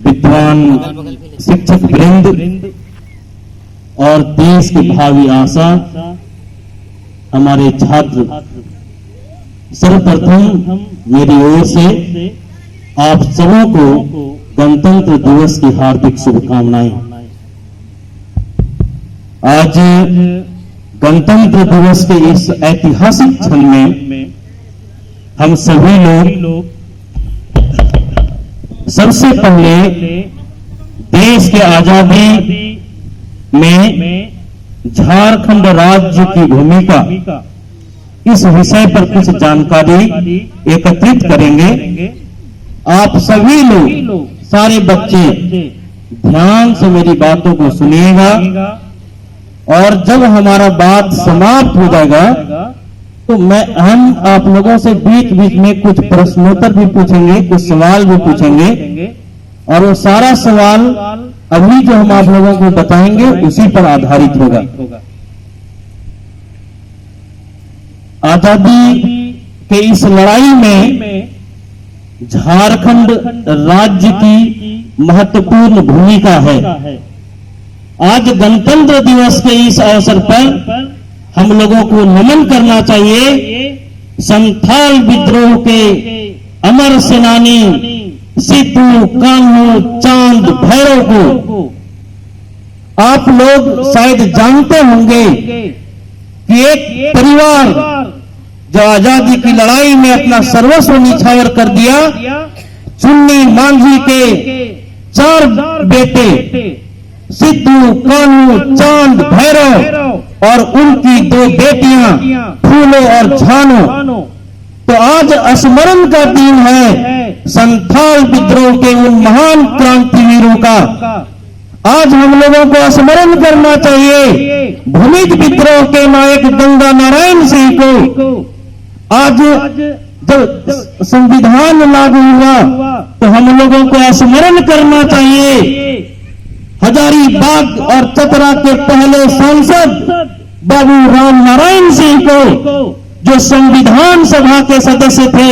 विद्वान शिक्षक वृंद और देश की भावी आशा हमारे छात्र, सर्वप्रथम मेरी ओर से आप सबों को गणतंत्र दिवस की हार्दिक शुभकामनाएं। आज गणतंत्र दिवस के इस ऐतिहासिक क्षण में हम सभी लोग सबसे पहले देश के आजादी में झारखंड राज्य की भूमिका इस विषय पर कुछ जानकारी एकत्रित करेंगे। आप सभी लोग, सारे बच्चे ध्यान से मेरी बातों को सुनिएगा और जब हमारा बात समाप्त हो जाएगा तो हम आप लोगों से बीच बीच में कुछ प्रश्नोत्तर भी पूछेंगे, कुछ सवाल भी पूछेंगे और वो सारा सवाल अभी जो हम आप लोगों को बताएंगे उसी पर आधारित होगा। आजादी के इस लड़ाई में झारखंड राज्य की महत्वपूर्ण भूमिका है। आज गणतंत्र दिवस के इस अवसर पर हम लोगों को नमन करना चाहिए संथाल विद्रोह के अमर सेनानी सिद्धू, कान्हू, चांद, भैरव को। आप लोग शायद जानते होंगे कि एक परिवार जो आजादी की लड़ाई में अपना सर्वस्व निछावर कर दिया, चुन्नी मांझी के 4 बेटे सिद्धू, कान्हू, चांद, भैरव और उनकी 2 बेटियां फूलो और झानो। तो आज स्मरण का दिन है संथाल विद्रोह के उन महान क्रांतिवीरों का। आज हम लोगों को स्मरण करना चाहिए भूमिज विद्रोह के नायक गंगा नारायण सिंह को। आज जब संविधान लागू हुआ तो हम लोगों को स्मरण करना चाहिए हजारीबाग और चतरा के पहले सांसद बाबू राम नारायण सिंह को, जो संविधान सभा के सदस्य थे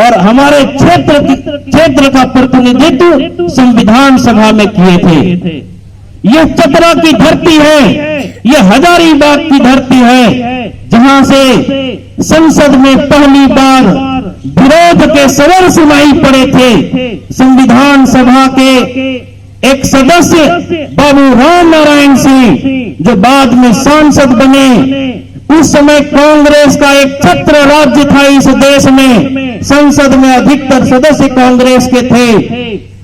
और हमारे क्षेत्र का प्रतिनिधित्व संविधान सभा में किए थे। यह चतरा की धरती है, यह हजारीबाग की धरती है, जहां से संसद में पहली बार विरोध के स्वर सुनाई पड़े थे। संविधान सभा के एक सदस्य बाबू राम नारायण सिंह जो बाद में सांसद बने, उस समय कांग्रेस का एक छत्र राज्य था इस देश में, संसद में अधिकतर सदस्य कांग्रेस के थे।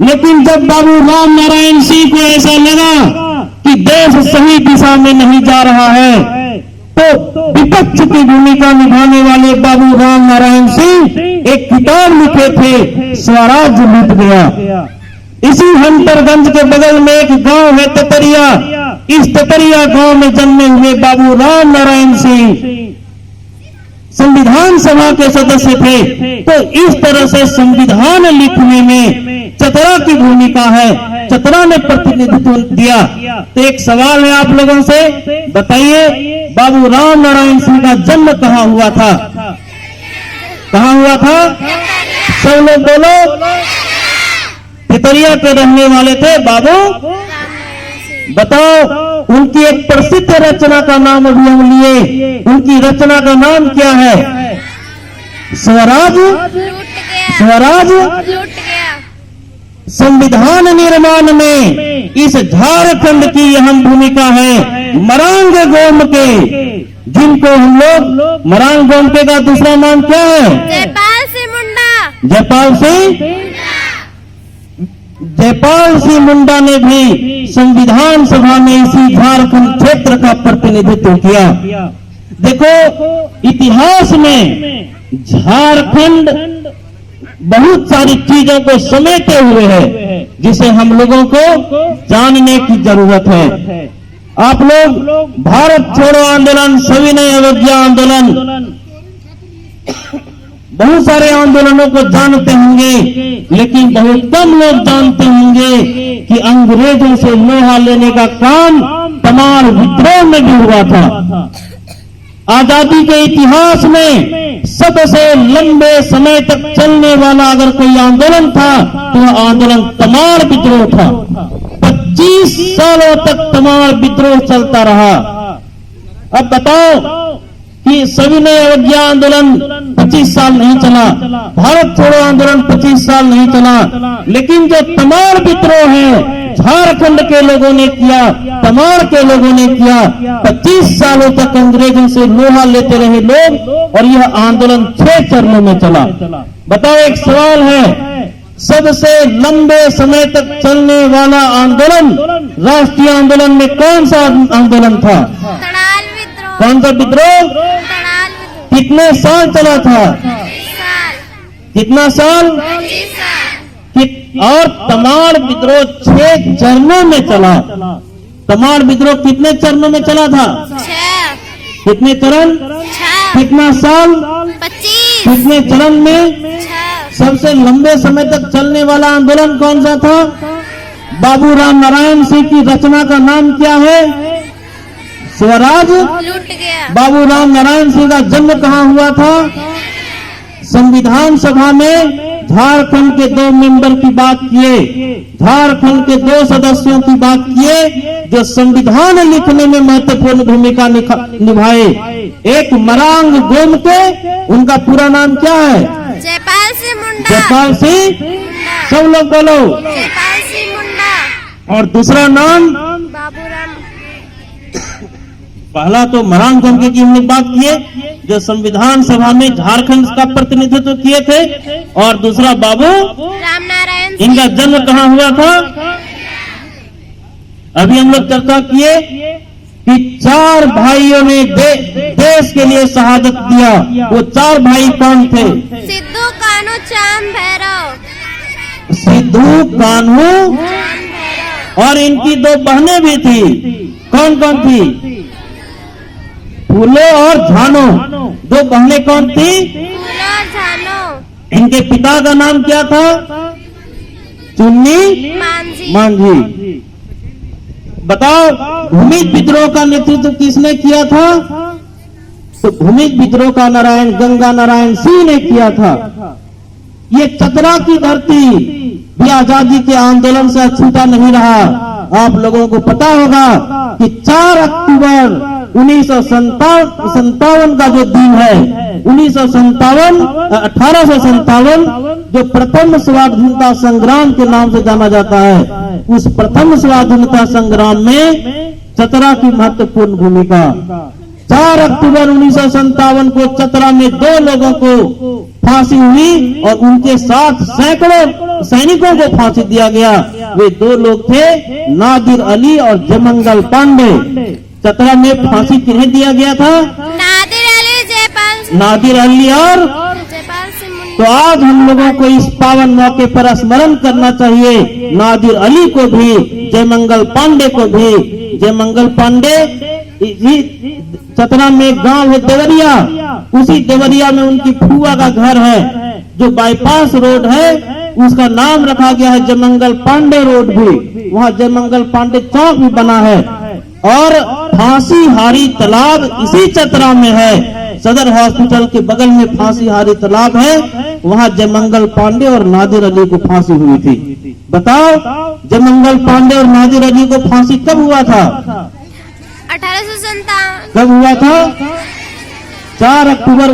लेकिन जब बाबू राम नारायण सिंह को ऐसा लगा कि देश सही दिशा में नहीं जा रहा है, तो विपक्ष की भूमिका निभाने वाले बाबू राम नारायण सिंह एक किताब लिखे थे, स्वराज लूट गया। इसी हंटरगंज के बगल में एक गांव है ततरिया, इस ततरिया गांव में जन्मे हुए बाबू राम नारायण सिंह संविधान सभा के सदस्य थे। तो इस तरह से संविधान लिखने में चतरा की भूमिका है, चतरा ने प्रतिनिधित्व दिया। तो एक सवाल है आप लोगों से, बताइए बाबू राम नारायण सिंह का जन्म कहाँ हुआ था? कहाँ हुआ था? सब लोग बोलो। पितरिया के रहने वाले थे बाबू। बताओ उनकी एक प्रसिद्ध रचना का नाम अभी हम लिए, उनकी रचना का नाम क्या है? स्वराज। स्वराज। संविधान निर्माण में इस झारखंड की अहम भूमिका है मरांग गोमके, जिनको हम लोग मरांग गोमके का दूसरा नाम क्या है? जयपाल सिंह मुंडा। जयपाल सिंह मुंडा ने भी संविधान सभा में इसी झारखंड क्षेत्र का प्रतिनिधित्व किया। देखो इतिहास में झारखंड बहुत सारी चीजों को समेटे हुए है जिसे हम लोगों को जानने की जरूरत है। आप लोग भारत छोड़ो आंदोलन, सविनय अवज्ञा आंदोलन, बहुत सारे आंदोलनों को जानते होंगे, लेकिन बहुत कम लोग जानते होंगे कि अंग्रेजों से लोहा लेने का काम तमार विद्रोह में भी हुआ था। आजादी के इतिहास में सबसे लंबे समय तक चलने वाला अगर कोई आंदोलन था तो वह आंदोलन तमाड़ विद्रोह था। 25 सालों तक तमाड़ विद्रोह चलता रहा। अब बताओ कि सविनय अवज्ञा आंदोलन 25 साल नहीं चला, भारत छोड़ो आंदोलन 25 साल नहीं चला, लेकिन जो तमाड़ विद्रोह है झारखंड के लोगों ने किया, तमाड़ के लोगों ने किया, 25 सालों तक अंग्रेजों से लोहा लेते रहे लोग, और यह आंदोलन 6 चरणों में चला। बताओ, एक सवाल है, सबसे लंबे समय तक चलने वाला आंदोलन राष्ट्रीय आंदोलन में कौन सा आंदोलन था? कौन सा विद्रोह? कितने साल चला था? कितना साल? और तमाड़ विद्रोह 6 चरणों में चला। तमाड़ विद्रोह कितने चरणों में चला था? 6। कितने चरण? 6। कितना साल? 25। कितने चरण में? 6। सबसे लंबे समय तक चलने वाला आंदोलन कौन सा था? बाबू राम नारायण सिंह की रचना का नाम क्या है? स्वराज लूट गया। बाबू राम नारायण सिंह का जन्म कहाँ हुआ था? संविधान सभा में झारखंड के 2 मेंबर की बात किए, झारखंड के 2 सदस्यों की बात किए जो संविधान लिखने में महत्वपूर्ण भूमिका निभाए। एक मरांग गोमके, उनका पूरा नाम क्या है? जयपाल सिंह मुंडा। जयपाल सिंह, सब लोग बोलो। जयपाल सिंह मुंडा। और दूसरा नाम? बाबूराम। पहला तो मरांग गोमके की हमने बात किए जो संविधान सभा में झारखंड का प्रतिनिधित्व किए थे, और दूसरा बाबू राम नारायण। इनका जन्म कहाँ हुआ था? अभी हम लोग चर्चा किए कि 4 भाइयों ने देश के लिए शहादत दिया। वो 4 भाई कौन थे? सिद्धू, कान्हू, चांद भैरव। सिद्धू, कान्हू, चांद भैरव। और इनकी 2 बहनें भी थी। कौन कौन थी? फूलो और झानो। 2 बहनें कौन थी? फूलो और झानो। इनके पिता का नाम क्या था? चुन्नी मांझी। मांझी। बताओ, भूमिज विद्रोह का नेतृत्व किसने किया था? तो भूमिज विद्रोह का नारायण गंगा नारायण सिंह ने किया था। ये चतरा की धरती भी आजादी के आंदोलन से छूटा नहीं रहा। आप लोगों को पता होगा कि 4 अक्टूबर 1957 का जो दिन है, 1857 जो प्रथम स्वाधीनता संग्राम के नाम से जाना जाता है, उस प्रथम स्वाधीनता संग्राम में चतरा की महत्वपूर्ण भूमिका। 4 अक्टूबर 1957 को चतरा में 2 लोगों को फांसी हुई और उनके साथ सैकड़ों सैनिकों को फांसी दिया गया। वे 2 लोग थे, नादिर अली और जयमंगल पांडे। चतरा में फांसी किन्हें दिया गया था? नादिर अली, जयपाल सिंह। नादिर अली और जयपाल सिंह मुंडा। तो आज हम लोगों को इस पावन मौके पर स्मरण करना चाहिए नादिर अली को भी, जयमंगल पांडे को भी। जयमंगल पांडे चतरा में गांव है देवरिया, उसी देवरिया में उनकी फुआ का घर है, जो बाईपास रोड है उसका नाम रखा गया है जयमंगल पांडे रोड भी। वहाँ जयमंगल पांडे चौक भी बना है। और फांसी हारी तालाब इसी चतरा में है। सदर हॉस्पिटल के बगल में फांसी हारी तालाब है, वहाँ जयमंगल पांडे और नादिर अली को फांसी हुई थी। बताओ, जयमंगल पांडे और नादिर अली को फांसी कब हुआ था? 1857। कब हुआ था? 4 अक्टूबर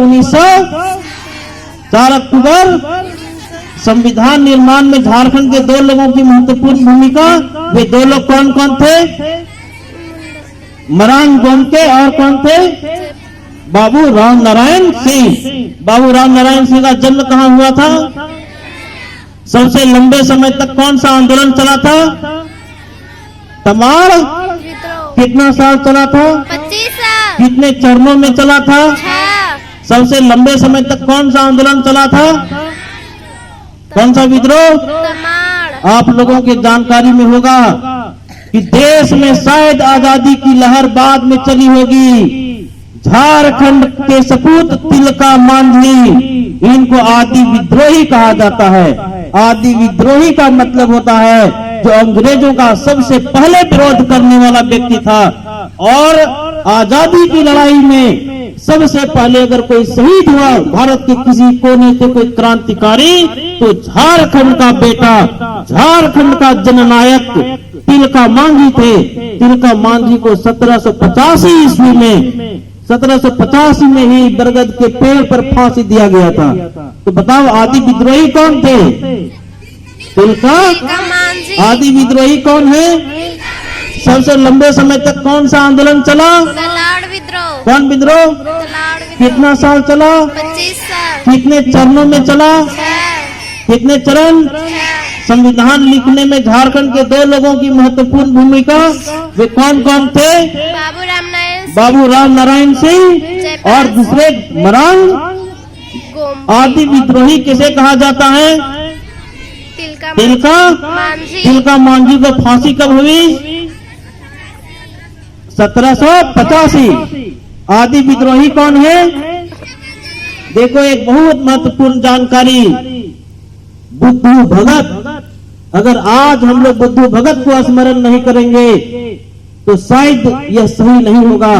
4 अक्टूबर। संविधान निर्माण में झारखंड के 2 लोगों की महत्वपूर्ण भूमिका। वे 2 लोग कौन कौन थे? मरांग गोमके और कौन थे? बाबू राम नारायण सिंह। बाबू राम नारायण सिंह का जन्म कहाँ हुआ था? सबसे लंबे समय तक कौन सा आंदोलन चला था? तमाड़। कितना साल चला था? 25 साल। कितने चरणों में चला था? 6। सबसे लंबे समय तक कौन सा आंदोलन चला था? कौन सा विद्रोह? तमाड़। आप लोगों की जानकारी में होगा कि देश में शायद आजादी की लहर बाद में चली होगी। झारखंड के सपूत तिलका मांझी, इनको आदि विद्रोही कहा जाता है। आदि विद्रोही का मतलब होता है जो अंग्रेजों का सबसे पहले विरोध करने वाला व्यक्ति था और आजादी की लड़ाई में सबसे पहले अगर कोई शहीद हुआ भारत के किसी कोने से कोई क्रांतिकारी, तो झारखंड का बेटा, झारखंड का जननायक तिलका मांझी थे। तिलका मांझी को 1785 ईस्वी में 1785 में ही बरगद के पेड़ पर फांसी दिया गया था। तो बताओ आदि विद्रोही कौन थे? तिलका मांझी। आदि विद्रोही कौन है? सबसे लंबे समय तक कौन सा आंदोलन चला? तलाड़ विद्रोह। कौन विद्रोह? तलाड़ विद्रोह। कितना साल चला? 25 साल। कितने चरणों में चला? 6। कितने चरण? संविधान लिखने में झारखंड के दो लोगों की महत्वपूर्ण भूमिका, वे कौन कौन थे? बाबू राम नारायण सिंह और दूसरे मरांग। आदि विद्रोही किसे कहा जाता है? तिलका मांझी को फांसी कब हुई? 1785। आदि विद्रोही कौन है? देखो एक बहुत महत्वपूर्ण जानकारी, बुद्धू भगत। अगर आज हम लोग बुद्धू भगत को स्मरण नहीं करेंगे तो शायद यह सही नहीं होगा।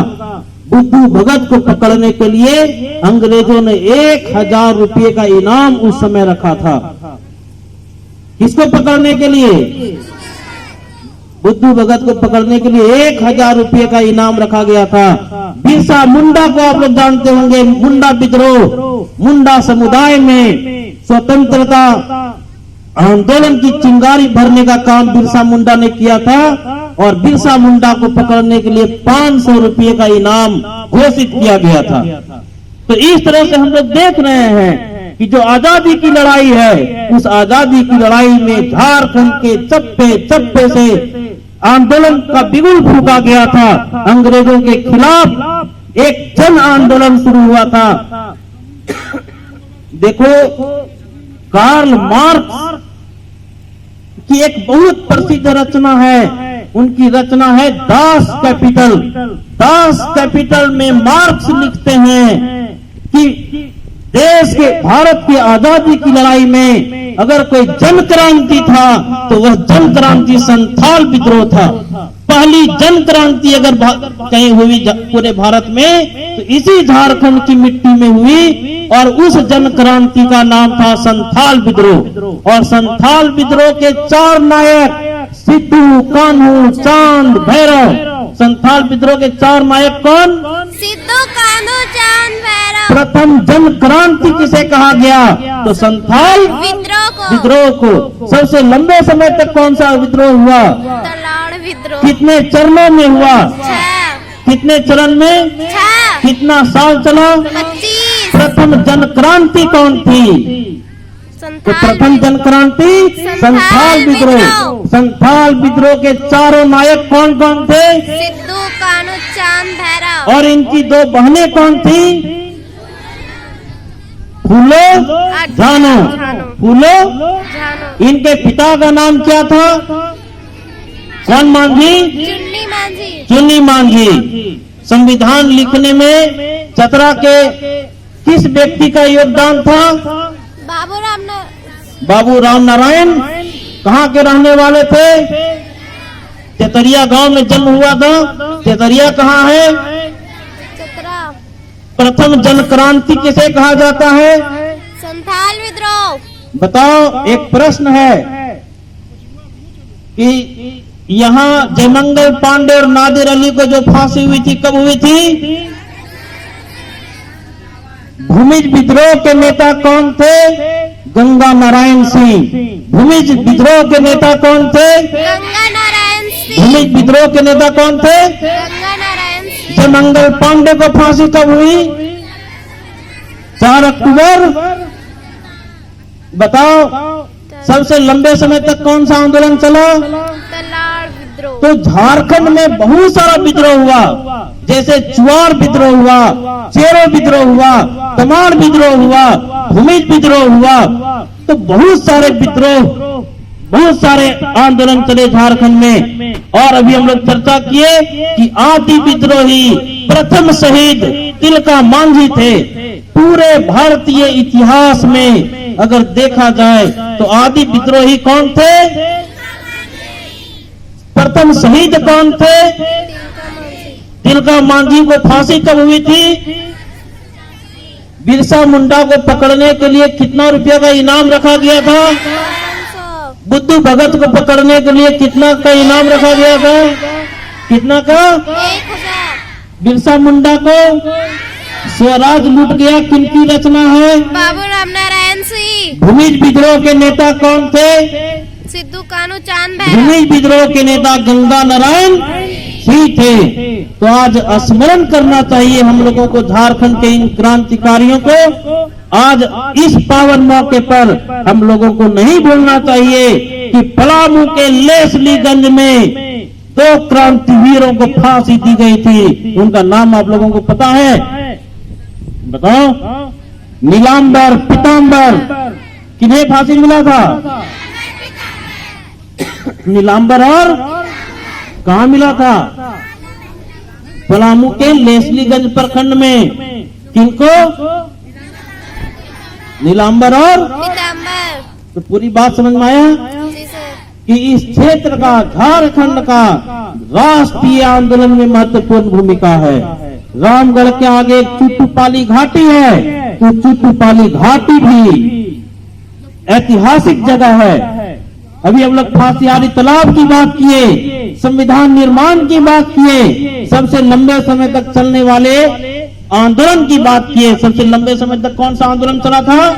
बुद्धू भगत को पकड़ने के लिए अंग्रेजों ने 1000 रुपये का इनाम उस समय रखा था। किसको पकड़ने के लिए? बुद्धू भगत को पकड़ने के लिए 1000 रुपये का इनाम रखा गया था। बिरसा मुंडा को आप लोग जानते होंगे, मुंडा विद्रोह, मुंडा समुदाय में स्वतंत्रता आंदोलन की चिंगारी भरने का काम बिरसा मुंडा ने किया था और बिरसा मुंडा को पकड़ने के लिए 500 रुपये का इनाम घोषित किया गया था। तो इस तरह से हम लोग देख रहे हैं कि जो आजादी की लड़ाई है, उस आजादी की लड़ाई में झारखंड के चप्पे चप्पे से आंदोलन का बिगुल फूंका गया था। अंग्रेजों के खिलाफ एक जन आंदोलन शुरू हुआ था। देखो कार्ल मार्क्स की एक बहुत प्रसिद्ध रचना है, उनकी रचना है दास कैपिटल। दास कैपिटल में मार्क्स लिखते हैं कि देश के भारत की आजादी की लड़ाई में अगर कोई जन क्रांति था तो वह जन क्रांति संथाल विद्रोह था। पहली जन क्रांति अगर कहीं हुई पूरे भारत में तो इसी झारखंड की मिट्टी में हुई और उस जन क्रांति का नाम था संथाल विद्रोह। और संथाल विद्रोह के 4 नायक सिद्धू, कान्हू, चांद, भैरव। संथाल विद्रोह के 4 नायक कौन? सिद्धू, कान्हू, चांद, भैरव। प्रथम जन क्रांति किसे कहा गया? तो संथाल विद्रोह को। सबसे लंबे समय तक कौन सा विद्रोह हुआ? तलाड़ विद्रोह। कितने चरणों में हुआ? 6। कितने चरण में? 6। कितना साल चला? 25। प्रथम जन क्रांति कौन थी? तो प्रथम जन क्रांति संथाल विद्रोह। संथाल विद्रोह के 4 नायक कौन कौन थे? सिद्धू, कान्हू, चांद, भैरव। और इनकी 2 बहनें कौन थी? फूलो, झानो। फूलो, इनके पिता का नाम क्या था? कौन मांझी? चुन्नी मांझी। चुन्नी मांझी। संविधान लिखने में चतरा के किस व्यक्ति का योगदान था? बाबू राम नारायण। कहाँ के रहने वाले थे? तेतरिया गांव में जन्म हुआ था। तेतरिया कहाँ है? चतरा। प्रथम जन क्रांति किसे कहा जाता है? संथाल विद्रोह। बताओ एक प्रश्न है कि यहाँ जयमंगल पांडे और नादिर अली को जो फांसी हुई थी कब हुई थी? भूमिज विद्रोह के नेता कौन थे? गंगा नारायण सिंह। भूमिज विद्रोह के नेता कौन थे? गंगा नारायण सिंह। भूमिज विद्रोह के नेता कौन थे? गंगा नारायण सिंह। जयमंगल पांडे को फांसी कब हुई? 4 अक्टूबर। बताओ सबसे लंबे समय तक कौन सा आंदोलन चला? तलाड़ विद्रोह। तो झारखंड में बहुत सारा विद्रोह हुआ, जैसे चुआर विद्रोह हुआ, चेरो विद्रोह हुआ, तमाड़ विद्रोह हुआ, भूमिज विद्रोह हुआ। तो बहुत सारे विद्रोह, बहुत सारे आंदोलन चले झारखंड में। और अभी हम लोग चर्चा किए कि आदि विद्रोही प्रथम शहीद तिलका मांझी थे। पूरे भारतीय इतिहास में अगर देखा जाए तो आदि विद्रोही कौन थे? प्रथम शहीद कौन थे? तिलका मांझी को फांसी कब हुई थी? बिरसा मुंडा को पकड़ने के लिए कितना रुपया का इनाम रखा गया था? 500, बुद्धू भगत को पकड़ने के लिए कितना का इनाम रखा गया था? कितना का? 1000, बिरसा मुंडा को स्वराज लूट गया किनकी रचना है? बाबू रामनारायण सिंह। भूमिज विद्रोह के नेता कौन थे? सिद्धू कानू चांद भैरव। भूमिज विद्रोह के नेता गंगा नारायण सिंह थे। तो आज स्मरण करना चाहिए हम लोगों को, झारखंड के इन क्रांतिकारियों को। आज इस पावन मौके पर हम लोगों को नहीं भूलना चाहिए कि पलामू के लेसलीगंज में 2 क्रांतिवीरों को फांसी दी गई थी। उनका नाम आप लोगों को पता है? बताओ। नीलांबर, पीतांबर। किन्हें फांसी मिला था? नीलांबर और कहाँ मिला था? पलामू के लेसलीगंज प्रखंड में। किनको? नीलांबर और पीतांबर। तो पूरी बात समझ में आया जी सर। कि इस क्षेत्र का, झारखंड का राष्ट्रीय आंदोलन में महत्वपूर्ण भूमिका है। रामगढ़ के आगे एक चुट्टूपाली घाटी है, तो चुट्टूपाली घाटी भी ऐतिहासिक जगह है। अभी हम लोग फांसियारी तालाब की बात किए, संविधान निर्माण की बात किए, सबसे लंबे समय तक चलने वाले आंदोलन की बात किए। सबसे लंबे समय तक कौन सा आंदोलन चला था?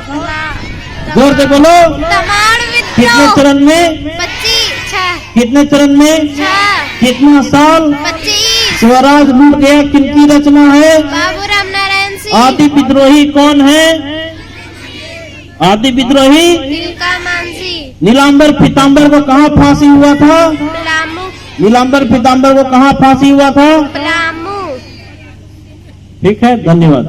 जोर से बोलो। तमाड़ कितने विद्रोह। चरण में? 25, कितने चरण में? 6, कितना साल? 25। स्वराज लूट गया किनकी रचना है? बाबू रामनारायण सिंह। आदि विद्रोही कौन है? आदि विद्रोही तिलका मांझी। नीलांबर पीतांबर को कहाँ फांसी हुआ था? पलामू। नीलांबर पीतांबर को कहाँ फांसी हुआ था? पलामू। ठीक है, धन्यवाद।